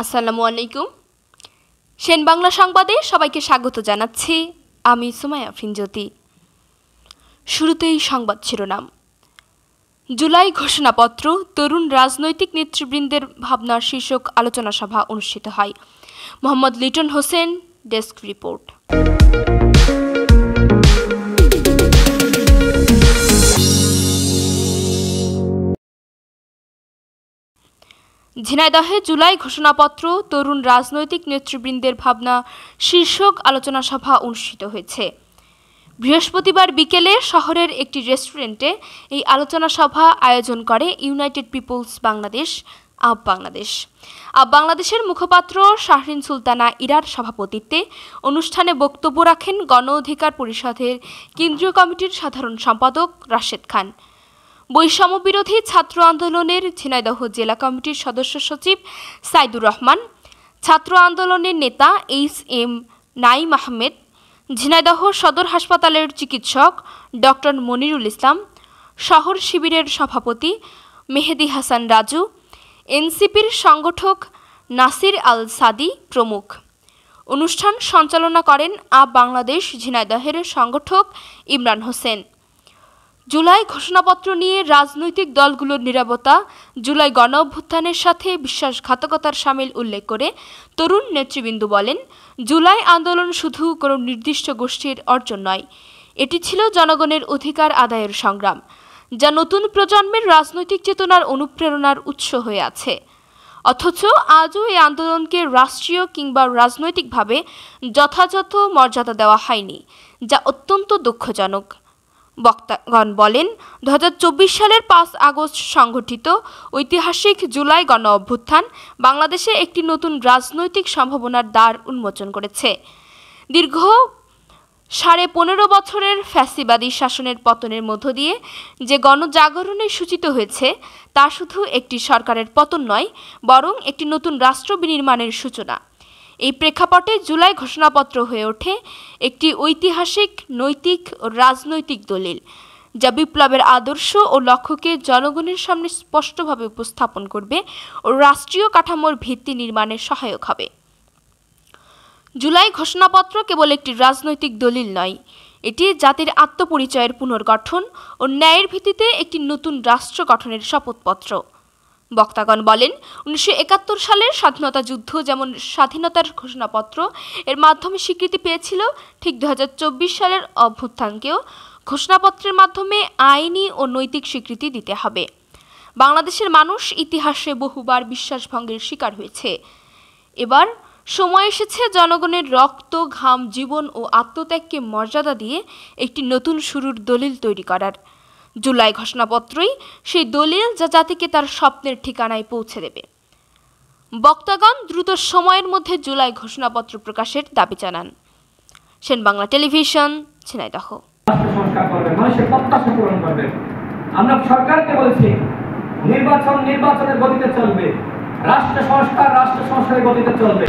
আসসালামু আলাইকুম। সেন বাংলা সংবাদে সবাইকে স্বাগত জানাচ্ছি। আমি সুমাইয়া ফিনজ্যোতি। শুরুতেই সংবাদ শিরোনাম। জুলাই ঘোষণাপত্র, তরুণ রাজনৈতিক নেতৃবৃন্দের ভাবনার শীর্ষক আলোচনা সভা অনুষ্ঠিত হয়। Mohammad Liton Hossain, desk report. ঝিনাইদহে জুলাই ঘোষণাপত্র, তরুণ রাজনৈতিক নেতৃবৃন্দের ভাবনা শীর্ষক আলোচনা সভা অনুষ্ঠিত হয়েছে। বৃহস্পতিবার বিকেলে শহরের একটি রেস্টুরেন্টে এই আলোচনা সভা আয়োজন করে ইউনাইটেড পিপলস বাংলাদেশ আপ বাংলাদেশ। আপ বাংলাদেশের মুখপাত্র শাহরিন সুলতানা ইরার সভাপতিত্বে অনুষ্ঠানে বক্তব্য রাখেন গণ অধিকার পরিষদের কেন্দ্রীয় কমিটির সাধারণ সম্পাদক রাশেদ খান। বৈষম্য বিরোধী ছাত্র আন্দোলনের ঝিনাইদহ জেলা কমিটির সদস্য সচিব সাইদুর রহমান, ছাত্র আন্দোলনের নেতা এইচ.এম. নাঈম আহমেদ, ঝিনাইদহ সদর হাসপাতালের চিকিৎসক ডক্টর মনিরুল ইসলাম, শহর শিবিরের সভাপতি মেহেদি হাসান রাজু, এনসিপির সংগঠক নাসির আল সাদি প্রমুখ। অনুষ্ঠান সঞ্চালনা করেন আপ বাংলাদেশ ঝিনাইদহের সংগঠক ইমরান হোসেন। জুলাই ঘোষণাপত্র নিয়ে রাজনৈতিক দলগুলোর নীরবতা জুলাই গণ অভ্যুত্থানের সাথে বিশ্বাসঘাতকতার শামিল উল্লেখ করে তরুণ নেতৃবৃন্দ বলেন, জুলাই আন্দোলন শুধু কোনো নির্দিষ্ট গোষ্ঠীর অর্জন নয়, এটি ছিল জনগণের অধিকার আদায়ের সংগ্রাম, যা নতুন প্রজন্মের রাজনৈতিক চেতনার অনুপ্রেরণার উৎস হয়ে আছে। অথচ আজও এই আন্দোলনকে রাষ্ট্রীয় কিংবা রাজনৈতিকভাবে যথাযথ মর্যাদা দেওয়া হয়নি, যা অত্যন্ত দুঃখজনক। বক্তাগণ বলেন, 2024 সালের 5 আগস্ট সংঘটিত ঐতিহাসিক জুলাই গণ অভ্যুত্থান বাংলাদেশে একটি নতুন রাজনৈতিক সম্ভাবনার দ্বার উন্মোচন করেছে। দীর্ঘ 15.5 বছরের ফ্যাসিবাদী শাসনের পতনের মধ্য দিয়ে যে গণজাগরণে সূচিত হয়েছে, তা শুধু একটি সরকারের পতন নয়, বরং একটি নতুন রাষ্ট্র বিনির্মাণের সূচনা। এই প্রেক্ষাপটে জুলাই ঘোষণাপত্র হয়ে ওঠে একটি ঐতিহাসিক নৈতিক ও রাজনৈতিক দলিল, যা বিপ্লবের আদর্শ ও লক্ষ্যকে জনগণের সামনে স্পষ্টভাবে উপস্থাপন করবে ও রাষ্ট্রীয় কাঠামোর ভিত্তি নির্মাণে সহায়ক হবে। জুলাই ঘোষণাপত্র কেবল একটি রাজনৈতিক দলিল নয়, এটি জাতির আত্মপরিচয়ের পুনর্গঠন ও ন্যায়ের ভিত্তিতে একটি নতুন রাষ্ট্র গঠনের শপথপত্র। বক্তাগণ বলেন, 1971 সালের স্বাধীনতা যুদ্ধ যেমন স্বাধীনতার ঘোষণাপত্র এর মাধ্যমে স্বীকৃতি পেয়েছিল, ঠিক 2024 সালের অভ্যুত্থানকেও ঘোষণাপত্রের মাধ্যমে আইনি ও নৈতিক স্বীকৃতি দিতে হবে। বাংলাদেশের মানুষ ইতিহাসে বহুবার বিশ্বাসভঙ্গের শিকার হয়েছে। এবার সময় এসেছে জনগণের রক্ত, ঘাম, জীবন ও আত্মত্যাগকে মর্যাদা দিয়ে একটি নতুন শুরুর দলিল তৈরি করার। জুলাই ঘোষণাপত্রই সেই দলিল, যা জাতিকে তার স্বপ্নের ঠিকানায় পৌঁছে দেবে। বক্তাগণ দ্রুত সময়ের মধ্যে জুলাই ঘোষণাপত্র প্রকাশের দাবি জানান। সেন বাংলা টেলিভিশন, ঝিনাইদহ। মানুষের প্রত্যাশা পূরণ করবেন। আমরা সরকারকে বলছি, নির্বাচনের গতিতে চলবে, রাষ্ট্র সংস্কারের গতিতে চলবে।